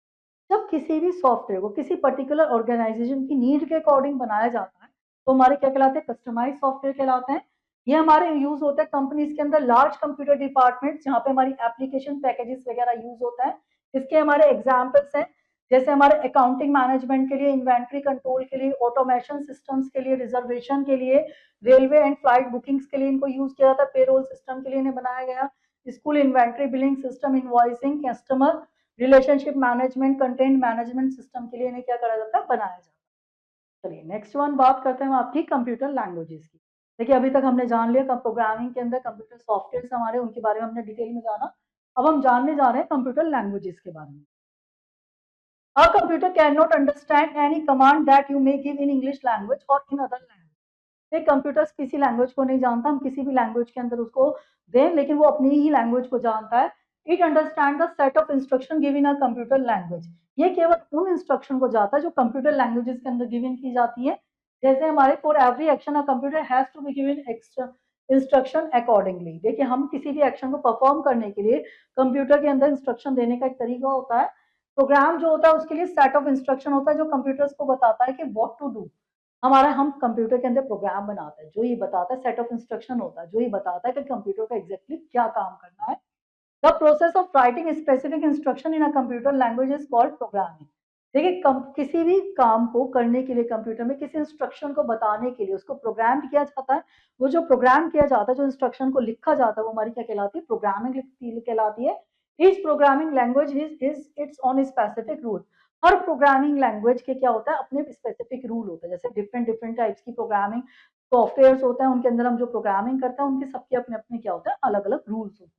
जब किसी भी सॉफ्टवेयर को किसी पर्टिकुलर ऑर्गेनाइजेशन की नीड के अकॉर्डिंग बनाया जाता है तो हमारे क्या कहलाते हैं, कस्टमाइज सॉफ्टवेयर कहलाते हैं। ये हमारे यूज होता है कंपनीज के अंदर लार्ज कंप्यूटर डिपार्टमेंट जहाँ पे हमारी एप्लीकेशन पैकेजेस वगैरह यूज होता है। इसके हमारे एग्जाम्पल्स हैं, जैसे हमारे अकाउंटिंग मैनेजमेंट के लिए, इन्वेंट्री कंट्रोल के लिए, ऑटोमेशन सिस्टम्स के लिए, रिजर्वेशन के लिए, रेलवे एंड फ्लाइट बुकिंग्स के लिए इनको यूज किया जाता है, पेरोल सिस्टम के लिए इन्हें बनाया गया, school inventory billing system, invoicing, customer relationship management, content management system के लिए इन्हें क्या करा जाता है, बनाया जाता है। चलिए नेक्स्ट वन बात करते हैं हम आपकी कंप्यूटर लैंग्वेजेस की। देखिए अभी तक हमने जान लिया प्रोग्रामिंग के अंदर कंप्यूटर सॉफ्टवेयर हमारे उनके बारे में हमने डिटेल में जाना। अब हम जानने जा रहे हैं कंप्यूटर लैंग्वेजेस के बारे में। A computer cannot understand any command that you may give in English language or in other language। एक कंप्यूटर किसी लैंग्वेज को नहीं जानता, हम किसी भी लैंग्वेज के अंदर उसको दें लेकिन वो अपनी ही लैंग्वेज को जानता है। It understand the set of instruction given in a computer language. ये केवल उन इंस्ट्रक्शन को जाता है जो कंप्यूटर लैंग्वेजेस के अंदर गिवन की जाती है। जैसे हमारे for every action a computer has to be given instruction accordingly. देखिए हम किसी भी एक्शन को परफॉर्म करने के लिए कंप्यूटर के अंदर इंस्ट्रक्शन देने का एक तरीका होता है। प्रोग्राम जो होता है उसके लिए सेट ऑफ इंस्ट्रक्शन होता है जो कंप्यूटर्स को बताता है कि व्हाट टू डू। हमारा हम कंप्यूटर के अंदर प्रोग्राम बनाते हैं जो ये बताता है, सेट ऑफ इंस्ट्रक्शन होता है जो ये बताता है कि कंप्यूटर का एग्जैक्टली क्या काम करना है। The process of writing specific instruction in a computer language is called programming. देखिए किसी भी काम को करने के लिए कंप्यूटर में किसी इंस्ट्रक्शन को बताने के लिए उसको प्रोग्राम किया जाता है। वो जो प्रोग्राम किया जाता है, जो इंस्ट्रक्शन को लिखा जाता है, वो हमारी क्या कहलाती है, प्रोग्रामिंग कहलाती है। Each programming language is it's on specific rule. Her programming language के क्या होता है, अपने स्पेसिफिक रूल होता है। जैसे डिफरेंट डिफरेंट टाइप्स की प्रोग्रामिंग सॉफ्टवेयर होते हैं, उनके अंदर हम जो प्रोग्रामिंग करते हैं उनके सबके अपने अपने क्या होते हैं, अलग अलग रूल्स होते हैं।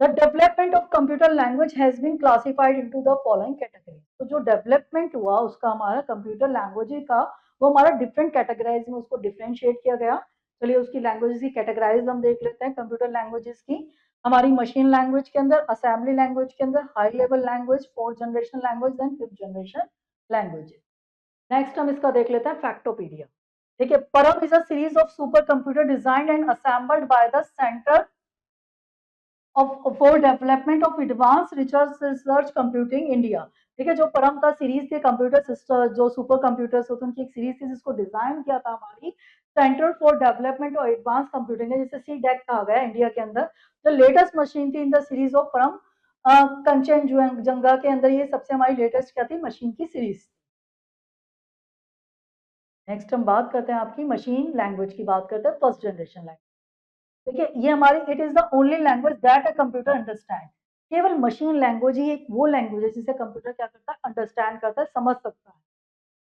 The development of computer language has been classified into the following categories। तो जो डेवलपमेंट हुआ उसका हमारा कंप्यूटर लैंग्वेज का, वो हमारा डिफरेंट कैटेगराइज में उसको डिफरेंशिएट किया गया। चलिए उसकी लैंग्वेजेस की कैटेगराइज हम देख लेते हैं कंप्यूटर लैंग्वेजेस की। हमारी मशीन लैंग्वेज के अंदर, असेंबली लैंग्वेज के अंदर, high level language, fourth generation language and fifth generation language. Next हम इसका देख लेते हैं फैक्टोपीडिया। देखिए परम is a series of super computer designed and assembled by the centre for development of advance research computing India. ठीक है, जो परम था सीरीज के कंप्यूटर सिस्टम, जो सुपर कंप्यूटर्स होते हैं उनकी एक सीरीज थी जिसको डिजाइन किया था हमारी सेंटर फॉर डेवलपमेंट और एडवांस कंप्यूटिंग, जिसे सी डेक कहा गया इंडिया के अंदर। जो लेटेस्ट मशीन थी इन द सीरीज ऑफ परम कंचनजंगा के अंदर, ये सबसे हमारी लेटेस्ट क्या थी, मशीन की सीरीज। नेक्स्ट हम बात करते हैं आपकी मशीन लैंग्वेज की, बात करते हैं फर्स्ट जनरेशन लैंग्वेज। देखिए ये हमारी it is the only language that a computer understand. केवल मशीन लैंग्वेज ही एक वो लैंग्वेज है जिसे कंप्यूटर क्या करता है, अंडरस्टैंड करता है, समझ सकता है।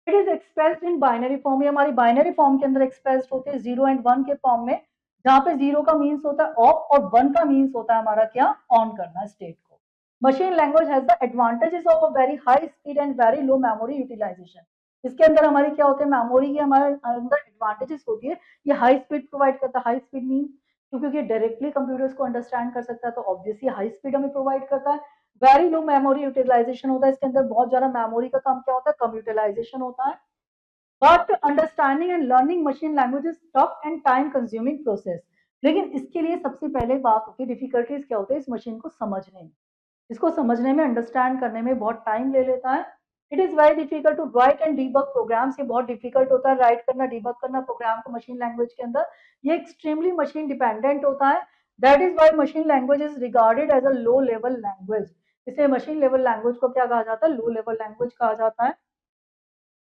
It is expressed in binary form. ये हमारी बाइनरी फॉर्म के अंदर एक्सप्रेस्ड होती है, 0 एंड 1 के फॉर्म में। जहाँ पे 0 का मीन्स होता है ऑफ और 1 का मीन्स होता है हमारा क्या, ऑन करना स्टेट को। Machine language has the advantages of a very high speed and very low memory utilisation. इसके अंदर हमारी क्या होते हैं, मेमोरी की हमारे अंदर एडवांटेजेस होती है, ये हाई स्पीड प्रोवाइड करता है। हाई स्पीड मीन क्योंकि ये डायरेक्टली कंप्यूटर्स को अंडरस्टैंड कर सकता है तो ऑब्वियसली हाई स्पीड हमें प्रोवाइड करता है। वेरी लो मेमोरी यूटिलाइजेशन होता है, इसके अंदर बहुत ज्यादा मेमोरी का काम क्या होता है, कम यूटिलाइजेशन होता है। But understanding and learning machine language is tough and time consuming process. लेकिन इसके लिए सबसे पहले बात होती है डिफिकल्टीज क्या होती है इस मशीन को समझने में, इसको समझने में, अंडरस्टैंड करने में बहुत टाइम ले लेता है। It is very difficult to write and debug programs, ये बहुत डिफिकल्ट होता है राइट करना, डीबग करना प्रोग्राम को मशीन लैंग्वेज के अंदर। ये एक्सट्रीमली मशीन डिपेंडेंट होता है। That is why machine language is regarded as a low level language. इसे मशीन लेवल लैंग्वेज को क्या कहा जाता है, लो लेवल लैंग्वेज कहा जाता है।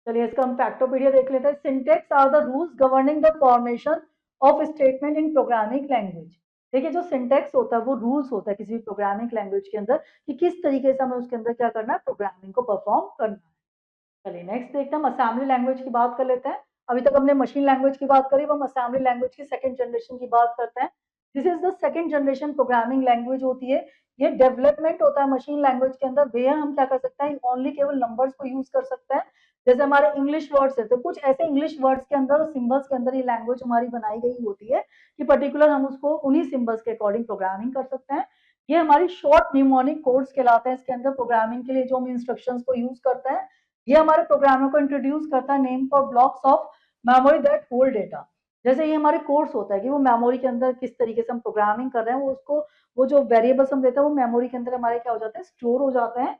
चलिए इसका हम फैक्टोपीडिया देख लेते हैं। Syntax are the rules governing the formation of statement in programming language. देखिए जो सिंटेक्स होता है वो रूल्स होता है किसी भी प्रोग्रामिंग लैंग्वेज के अंदर कि किस तरीके से हमें उसके अंदर क्या करना है, प्रोग्रामिंग को परफॉर्म करना है। चलिए नेक्स्ट देखते हैं, हम असेंबली लैंग्वेज की बात कर लेते हैं। अभी तक हमने मशीन लैंग्वेज की बात करी, अब हम असेंबली लैंग्वेज की सेकंड जनरेशन की बात करते हैं। This is the second generation programming language होती है। ये डेवलपमेंट होता है मशीन लैंग्वेज के अंदर, वेयर हम क्या कर सकते हैं, ओनली केवल नंबर्स को यूज कर सकते हैं। जैसे हमारे इंग्लिश वर्ड्स है तो कुछ ऐसे इंग्लिश वर्ड्स के अंदर और सिंबल्स के अंदर ये लैंग्वेज हमारी बनाई गई होती है कि पर्टिकुलर हम उसको उन्हीं सिंबल्स के अकॉर्डिंग प्रोग्रामिंग कर सकते हैं। ये हमारी शॉर्ट न्यूमोनिक कोड्स कहलाते हैं। इसके अंदर प्रोग्रामिंग के लिए जो हम इंस्ट्रक्शंस को यूज करते हैं, ये हमारे प्रोग्रामर को इंट्रोड्यूस करता है name for blocks of memory that hold data. जैसे ये हमारे कोर्स होता है कि वो मेमोरी के अंदर किस तरीके से हम प्रोग्रामिंग कर रहे हैं, वो उसको वो जो वेरिएबल्स हम देते हैं वो मेमोरी के अंदर हमारे क्या हो जाते हैं, स्टोर हो जाते हैं।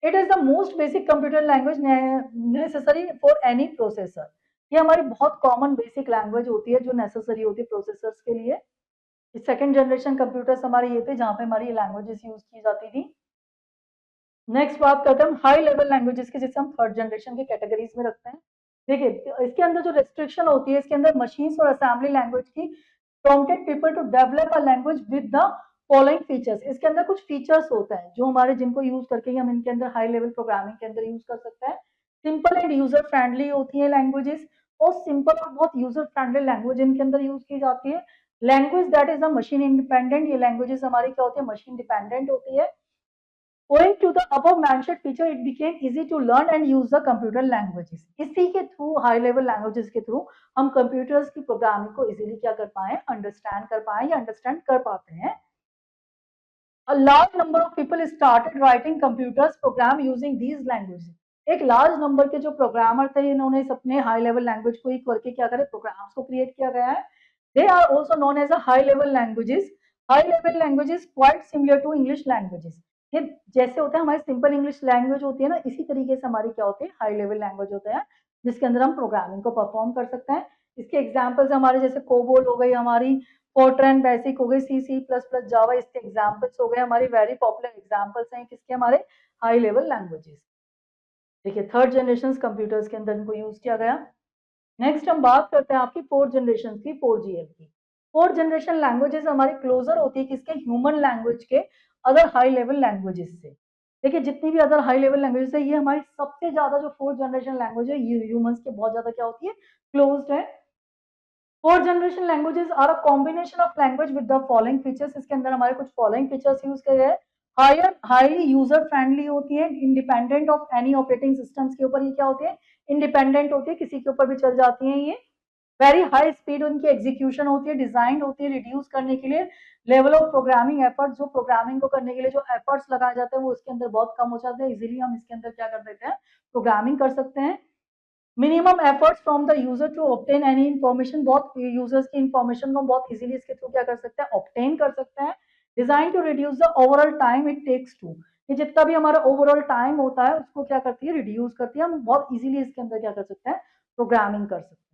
It is the most basic computer language necessary for any processor. ये हमारी बहुत कॉमन बेसिक लैंग्वेज होती है जो नेसेसरी होती है प्रोसेसर्स के लिए। सेकेंड जनरेशन कंप्यूटर्स हमारे ये थे जहाँ पे हमारी लैंग्वेजेस यूज की जाती थी। नेक्स्ट बात करते हैं हम हाई लेवल लैंग्वेजेस की, जिसे हम थर्ड जनरेशन की कैटेगरीज में रखते हैं। देखिए इसके अंदर जो रेस्ट्रिक्शन होती है, इसके अंदर मशीन्स और असेंबली लैंग्वेज की prompted people to develop a language with the following features. इसके अंदर कुछ फीचर्स होते हैं जो हमारे जिनको यूज करके ही हम इनके अंदर हाई लेवल प्रोग्रामिंग के अंदर यूज कर सकते हैं। सिंपल एंड यूजर फ्रेंडली होती है लैंग्वेजेस, और सिंपल और बहुत यूजर फ्रेंडली लैंग्वेज इनके अंदर यूज की जाती है। Language that is a machine independent, ये लैंग्वेजेस हमारी क्या होती है, मशीन डिपेंडेंट होती है। Owing to the above mentioned feature, it became easy to learn and use the computer languages. इसी के थ्रू, हाई लेवल लैंग्वेजेस के थ्रू हम कंप्यूटर्स की प्रोग्रामिंग को इजीली क्या कर पाए, अंडरस्टैंड कर पाए या अंडरस्टैंड कर पाते हैं। A large number of people started writing computers program using these languages. एक लार्ज नंबर के जो प्रोग्रामर थे इन्होंने इस अपने हाई लेवल लैंग्वेज को ही करके क्या करे, प्रोग्राम्स को क्रिएट किया गया है। They are also known as a high level languages. High level languages quite similar to English languages. ये जैसे होता है हमारी सिंपल इंग्लिश लैंग्वेज होती है ना, इसी तरीके से हमारी क्या होती है, हाई लेवल लैंग्वेज होता है जिसके अंदर हम प्रोग्रामिंग को परफॉर्म कर सकते हैं। इसके एग्जाम्पल्स हमारे जैसे कोबोल हो गई हमारी, फोर्ट्रैन बेसिक हो गई, सी सी प्लस प्लस जावा, इसके एग्जाम्पल्स हो गए हमारी वेरी पॉपुलर एग्जाम्पल्स हैं किसके, हमारे हाई लेवल लैंग्वेजेस। देखिए थर्ड जनरेशन कंप्यूटर्स के अंदर इनको यूज किया गया। नेक्स्ट हम बात करते हैं आपकी फोर्थ जनरेशन की, 4GL की। फोर्थ जनरेशन लैंग्वेजेस हमारी क्लोजर होती है किसके, ह्यूमन लैंग्वेज के अदर हाई लेवल लैंग्वेजेस से। देखिए जितनी भी अदर हाई लेवल लैंग्वेजेस है, ये हमारी सबसे ज्यादा जो फोर्थ जनरेशन लैंग्वेज है ये ह्यूमंस के बहुत ज्यादा क्या होती है, क्लोज्ड है। Fourth generation languages are a combination of language with the following features. इसके अंदर हमारे कुछ फॉलोइंग फीचर्स यूज किए गए। हायर हाईली यूजर फ्रेंडली होती है, independent of any operating systems के ऊपर ये क्या होती है, इंडिपेंडेंट होती है, किसी के ऊपर भी चल जाती है ये। वेरी हाई स्पीड उनकी एग्जीक्यूशन होती है, डिजाइन होती है रिड्यूस करने के लिए लेवल ऑफ प्रोग्रामिंग एफर्ट, जो प्रोग्रामिंग को करने के लिए जो एफर्ट्स लगाए जाते हैं वो इसके अंदर बहुत कम हो जाते हैं। इजीली हम इसके अंदर क्या कर देते हैं, प्रोग्रामिंग कर सकते हैं। Minimum efforts from the user to obtain any information, बहुत यूजर्स की इन्फॉर्मेशन को बहुत इजीली इसके थ्रू क्या कर सकते हैं, ऑब्टेन कर सकते हैं। Design to reduce the overall time it takes to, ये जितना भी हमारा ओवरऑल टाइम होता है उसको क्या करती है, रिड्यूस करती है। हम बहुत इजीली इसके अंदर क्या कर सकते हैं, प्रोग्रामिंग कर सकते हैं।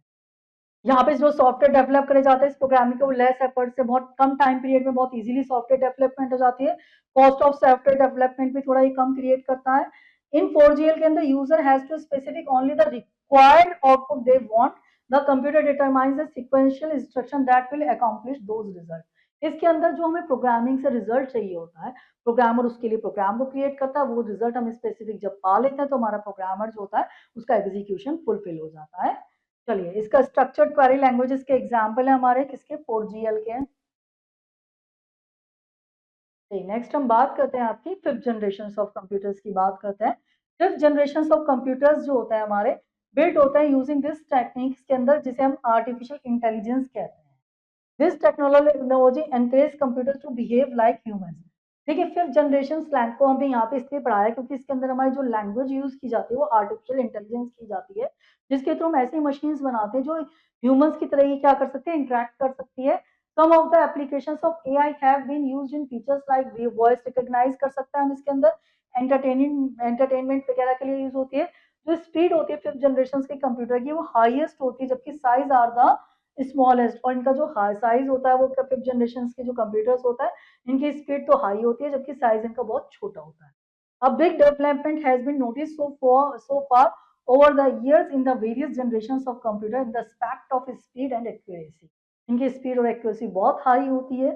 यहाँ पे जो सॉफ्टवेयर डेवलप करे जाते हैं इस प्रोग्रामिंग के, वो लेस एफर्ट से बहुत कम टाइम पीरियड में बहुत इजीली सॉफ्टवेयर डेवलपमेंट हो जाती है। कॉस्ट ऑफ सॉफ्टवेयर डेवलपमेंट भी थोड़ा ही कम क्रिएट करता है। इन 4GL के अंदर user has to specific only the required output they want, the computer determines the sequential instruction that will accomplish those result. इसके अंदर जो हमें प्रोग्रामिंग से रिजल्ट चाहिए होता है, प्रोग्रामर उसके लिए प्रोग्राम को क्रिएट करता है, वो रिजल्ट हम स्पेसिफिक जब पा लेते हैं तो हमारा प्रोग्रामर जो होता है उसका एग्जीक्यूशन फुलफिल हो जाता है। चलिए, इसका स्ट्रक्चर्ड क्वेरी लैंग्वेजेस के एग्जाम्पल है हमारे किसके, 4GL के हैं। नेक्स्ट हम बात करते हैं आपकी फिफ्थ जनरेशन ऑफ कंप्यूटर्स की बात करते हैं। फिफ्थ जनरेशन ऑफ कंप्यूटर्स जो होता है हमारे बिल्ट होता है यूजिंग दिस टेक्निक्स के अंदर जिसे हम आर्टिफिशियल इंटेलिजेंस कहते हैं। This technology encourage computer to behave like humans. देखिए, फिफ्थ जनरेशन स्लैंग को हमने यहाँ पे इसलिए पढ़ाया क्योंकि इसके अंदर हमारी जो लैंग्वेज यूज की जाती है वो आर्टिफिशियल इंटेलिजेंस की जाती है, जिसके थ्रू हम ऐसी मशीन्स बनाते हैं जो ह्यूमंस की तरह ही क्या कर सकते हैं, इंटरेक्ट कर सकती है। Some of the applications of AI have been used in features like voice recognize कर सकता है हम इसके अंदर, एंटरटेनमेंट वगैरह के लिए यूज होती है। जो स्पीड होती है फिफ्थ जनरेशन के कंप्यूटर की वो हाईएस्ट होती है, जबकि साइज आर द स्मॉलेस्ट। और इनका जो साइज होता है वो फिफ्थ जनरेशन के जो कंप्यूटर्स होता है इनकी स्पीड तो हाई होती है जबकि साइज इनका बहुत छोटा होता है। A big development has been noticed so far over the years in the various generations of computer in the aspect of speed and accuracy. इनकी स्पीड और एक्यूरेसी बहुत हाई होती है।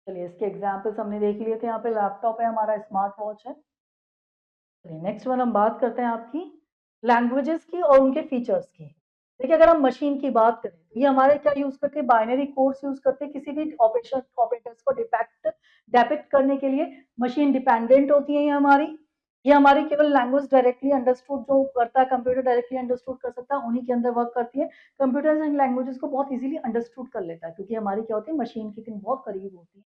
चलिए, इसके एग्जांपल्स हमने देख लिए थे। यहाँ पे लैपटॉप है हमारा, स्मार्ट वॉच है। चलिए, नेक्स्ट वन हम बात करते हैं आपकी लैंग्वेजेस की और उनके फीचर्स की। देखिए, अगर हम मशीन की बात करें ये हमारे क्या यूज करते हैं, बाइनरी कोड्स यूज करते हैं किसी भी ऑपरेटर्स को डिपेक्ट करने के लिए। मशीन डिपेंडेंट होती है ये हमारी केवल लैंग्वेज डायरेक्टली अंडरस्टूड जो करता है कंप्यूटर डायरेक्टली अंडरस्टूड कर सकता है उन्हीं के अंदर वर्क करती है। कंप्यूटर्स इन लैंग्वेजेस को बहुत इजीली अंडरस्टूड कर लेता है क्योंकि हमारी क्या होती है, मशीन की बहुत करीब होती है।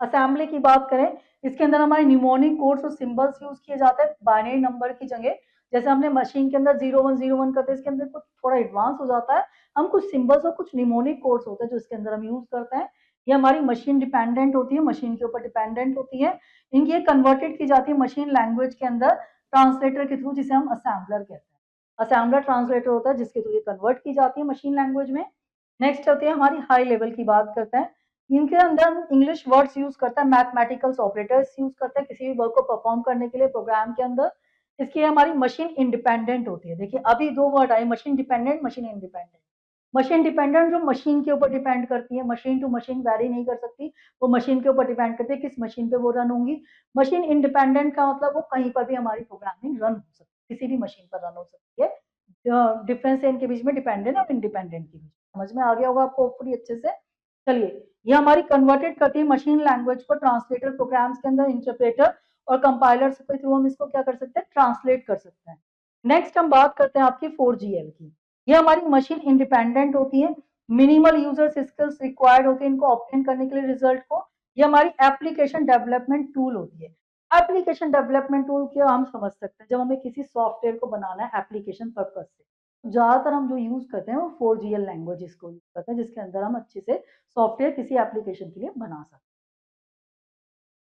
असेंबली की बात करें, इसके अंदर हमारे न्यूमोनिक कोड्स और सिंबल्स यूज किए जाते हैं बाइनरी नंबर की जगह। जैसे हमने मशीन के अंदर 0101 करते हैं, इसके अंदर कुछ थोड़ा एडवांस हो जाता है। हम कुछ सिंबल्स और कुछ न्यूमोनिक कोड्स होते हैं जो इसके अंदर हम यूज करते हैं। ये हमारी मशीन डिपेंडेंट होती है, मशीन के ऊपर डिपेंडेंट होती है। इनकी ये कन्वर्टेड की जाती है मशीन लैंग्वेज के अंदर ट्रांसलेटर के थ्रू, जिसे हम असेंबलर कहते हैं। असेंबलर ट्रांसलेटर होता है जिसके थ्रू ये कन्वर्ट की जाती है मशीन लैंग्वेज में। नेक्स्ट होती है हमारी हाई लेवल की बात करते हैं। इनके अंदर इंग्लिश वर्ड्स यूज करता है, मैथमेटिकल्स ऑपरेटर्स यूज करता है किसी भी वर्क को परफॉर्म करने के लिए प्रोग्राम के अंदर। इसकी हमारी मशीन इंडिपेंडेंट होती है। देखिए, अभी दो वर्ड आए, machine dependent, machine independent. Machine dependent जो मशीन के ऊपर डिपेंड करती है, मशीन टू मशीन वैरी नहीं कर सकती, वो मशीन के ऊपर डिपेंड करती है किस मशीन पे वो रन होंगी। मशीन इंडिपेंडेंट का मतलब वो कहीं पर भी हमारी प्रोग्रामिंग रन हो सकती है, किसी भी मशीन पर रन हो सकती है। डिफरेंस है इनके बीच में, डिपेंडेंट और इंडिपेंडेंट के बीच। समझ में आ गया होगा आपको होपफुली अच्छे से। चलिए, ये हमारी कन्वर्टेड करती है मशीन लैंग्वेज को ट्रांसलेटर प्रोग्राम्स के अंदर, इंटरप्रेटर और कंपाइलर के थ्रू हम इसको क्या कर सकते हैं, ट्रांसलेट कर सकते हैं। नेक्स्ट हम बात करते हैं आपकी 4GL की। ये हमारी मशीन इंडिपेंडेंट होती है, मिनिमल यूजर स्किल्स रिक्वायर्ड होती है इनको ऑब्टेन करने के लिए रिजल्ट को। ये हमारी एप्लीकेशन डेवलपमेंट टूल होती है। एप्लीकेशन डेवलपमेंट टूल क्या हम समझ सकते हैं, जब हमें किसी सॉफ्टवेयर को बनाना है एप्लीकेशन पर्पज से, ज्यादातर हम जो यूज करते हैं वो 4GL लैंग्वेज को यूज करते हैं जिसके अंदर हम अच्छे से सॉफ्टवेयर किसी एप्लीकेशन के लिए बना सकते हैं।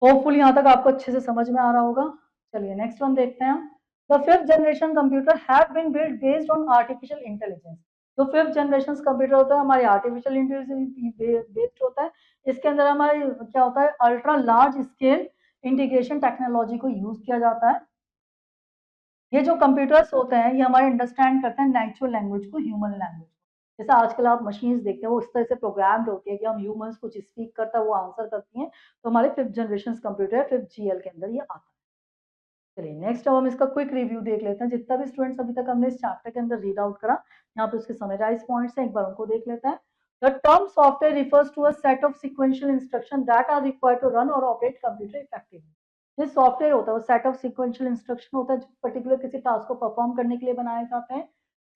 होपफुली यहाँ तक आपको अच्छे से समझ में आ रहा होगा। चलिए, नेक्स्ट वन देखते हैं हम। The fifth generation computer have been built based on artificial intelligence. जो फिफ्थ जनरेशन कंप्यूटर होता है हमारे आर्टिफिशियल इंटेलिजेंस बेस्ड होता है। इसके अंदर हमारे क्या होता है, ultra large scale integration technology को यूज किया जाता है। ये जो कंप्यूटर्स होते हैं ये हमारे अंडरस्टैंड करते हैं नेचुरल लैंग्वेज को, ह्यूमन लैंग्वेज को। जैसे आजकल आप मशीन्स देखते हैं वो इस तरह से प्रोग्राम्ड होती है कि हम ह्यूमंस कुछ स्पीक करता है वो आंसर करती हैं। तो हमारे फिफ्थ जनरेशन कंप्यूटर है, 5GL के अंदर ये आता है। चलिए, नेक्स्ट अब हम इसका क्विक रिव्यू देख लेते हैं। जितना भी स्टूडेंट्स अभी तक हमने इस चैप्टर के अंदर रीड आउट करा, यहाँ पे उसके समराइज पॉइंट्स हैं, एक बार उनको देख लेते हैं। The term software refers to a set of sequential instruction that are required to run और ऑपरेट कंप्यूटर इफेक्टिवली। ये सॉफ्टवेयर होता है वो सेट ऑफ सीक्वेंशियल इंस्ट्रक्शन होता है जो पर्टिकुलर किसी टास्क को परफॉर्म करने के लिए बनाए जाते हैं।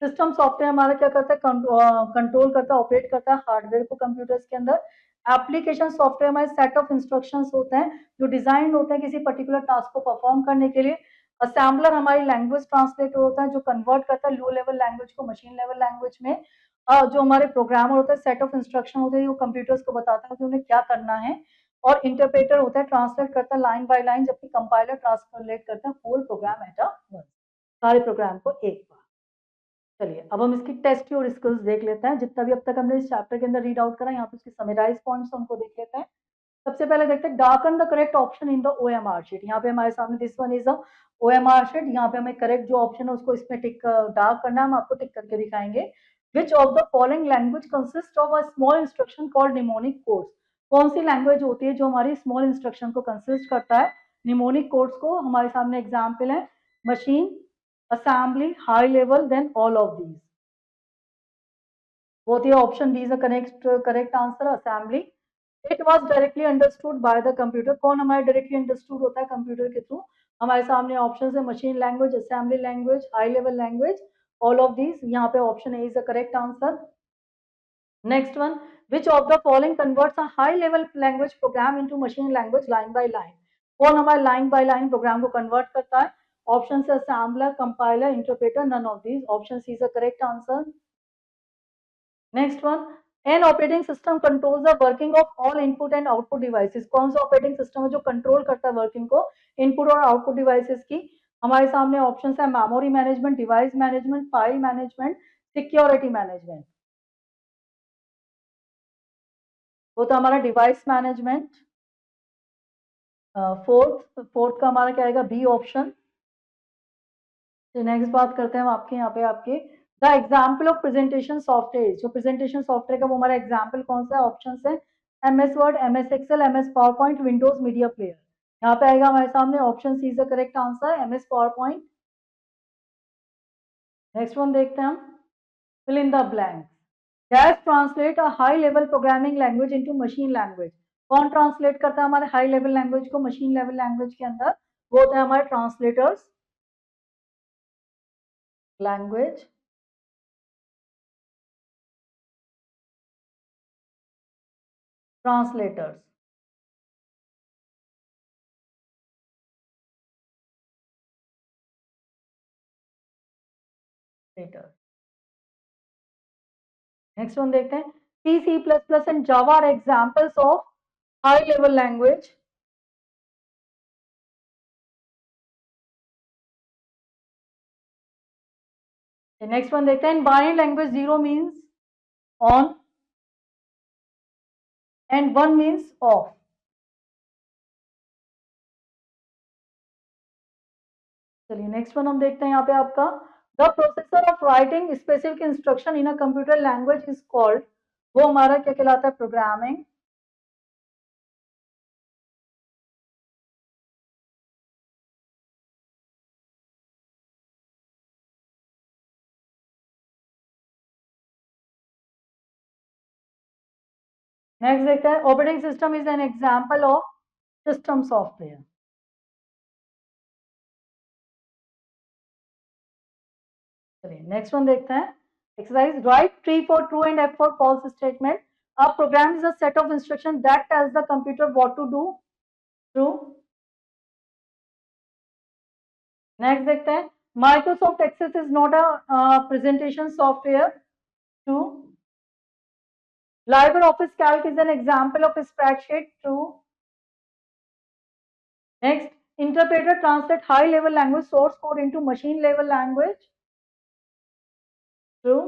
सिस्टम सॉफ्टवेयर हमारा क्या करता है, कंट्रोल करता है, ऑपरेट करता है हार्डवेयर को कंप्यूटर्स के अंदर। एप्लीकेशन सॉफ्टवेयर हमारे सेट ऑफ इंस्ट्रक्शंस होते हैं जो डिजाइन होते हैं किसी पर्टिकुलर टास्क को परफॉर्म करने के लिए। असेंबलर हमारी लैंग्वेज ट्रांसलेटर होता है जो कन्वर्ट करता है लो लेवल लैंग्वेज को मशीन लेवल लैंग्वेज में। जो हमारे प्रोग्रामर होता है, सेट ऑफ इंस्ट्रक्शन होते हैं वो कंप्यूटर्स को बताता है कि उन्हें क्या करना है। और इंटरप्रेटर होता है, ट्रांसलेट करता है लाइन बाय लाइन, जबकि कंपाइलर ट्रांसलेट करता है whole program at a once, सारे प्रोग्राम को एक बार। चलिए, अब हम इसकी टेस्ट और स्किल्स देख लेते हैं। जितना भी अब तक हमने इस चैप्टर के अंदर रीड आउट करा, यहाँ पे उसके समराइज पॉइंट्स उनको देख लेते हैं। सबसे पहले देखते हैं darken the correct option in the OMR sheet. यहाँ पे हमारे सामने this one is a OMR sheet. यहाँ पे हमें करेक्ट जो ऑप्शन है उसको इसमें टिक डार्क करना है, हम आपको टिक करके दिखाएंगे। Which of the following language consist of a small instruction called mnemonic codes. कौन सी लैंग्वेज होती है जो हमारी स्मॉल इंस्ट्रक्शन को कंसिस्ट करता है, निमोनिक कोड्स को। हमारे सामने एग्जाम्पल है machine, assembly, high level, then all of these. both the option B is the correct answer. Assembly, it was directly understood by the computer. कौन हमारे directly understood होता है computer के through? हमारे सामने options है machine language, assembly language, high level language, all of these. यहाँ पे option A is the correct answer. Next one, which of the following converts a high level language program into machine language line by line? कौन हमारे line by line program को convert करता है? Option है assembler, compiler, interpreter, none of these. Option C is the correct answer. Next one, an operating system controls the working of all input and output devices. कौन सा operating system है जो control करता है working को input और output devices की? हमारे सामने options है memory management, device management, file management, security management. वो तो हमारा डिवाइस मैनेजमेंट. फोर्थ का हमारा क्या आएगा? B option. नेक्स्ट बात करते हैं हम आपके यहाँ पे आपके the example of presentation software. जो प्रेजेंटेशन सॉफ्टवेयर का वो हमारा एग्जाम्पल कौन सा है? ऑप्शन है MS Word, MS Excel, MS PowerPoint, Windows Media Player. यहाँ पे आएगा हमारे सामने option C is the correct answer, MS PowerPoint. Next one देखते हैं हम, fill in the blank. Dash translate a high level programming language into machine language. कौन translate करता है हमारे हाई लेवल लैंग्वेज को मशीन लेवल लैंग्वेज के अंदर? वो होता है हमारे translators. Language translators. Next one देखते हैं, C, C++ and Java are examples of high level language. Next one देखते हैं, in binary language 0 means on and 1 means off. चलिए नेक्स्ट वन हम देखते हैं यहाँ पे आपका, the processor of writing specific instruction in a computer language is called. वो हमारा क्या कहलाता है? प्रोग्रामिंग. नेक्स्ट देखते हैं, operating system is an example of system software. चलिए नेक्स्ट वन देखते हैं, exercise write T for true and F for false statement. A program is a set of instructions that tells the computer what to do. True. Next देखते हैं, Microsoft Access is not a presentation software. True. LibreOffice Calc is an example of a spreadsheet. True. Next, interpreter translate high level language source code into machine level language. True.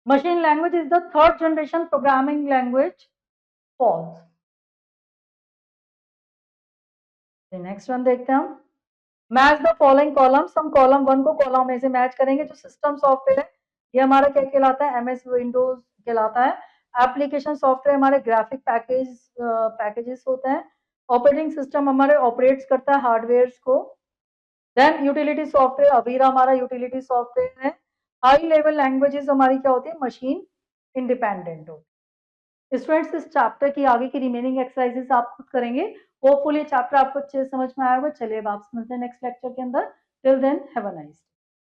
Machine language is the third generation programming language. False. Next one देखते हैं हम, match the following columns. हम column 1 को column में से match करेंगे. जो system software है ये हमारा क्या कहलाता है? MS विंडोज कहलाता है. एप्लीकेशन सॉफ्टवेयर हमारे ग्राफिक पैकेजेस होते हैं. ऑपरेटिंग सिस्टम हमारे ऑपरेट्स करता है हार्डवेयर को. देन यूटिलिटी सॉफ्टवेयर, अवीरा हमारा यूटिलिटी सॉफ्टवेयर है. हाई लेवल लैंग्वेजेस हमारी क्या होती है? मशीन इंडिपेंडेंट होती है. स्टूडेंट्स इस चैप्टर की आगे की रिमेनिंग एक्सरसाइजेस आप खुद करेंगे. होपफुली चैप्टर आपको अच्छे से समझ में आया होगा. चलिए अब आपसे मिलते हैं नेक्स्ट लेक्चर के अंदर. Till then have a nice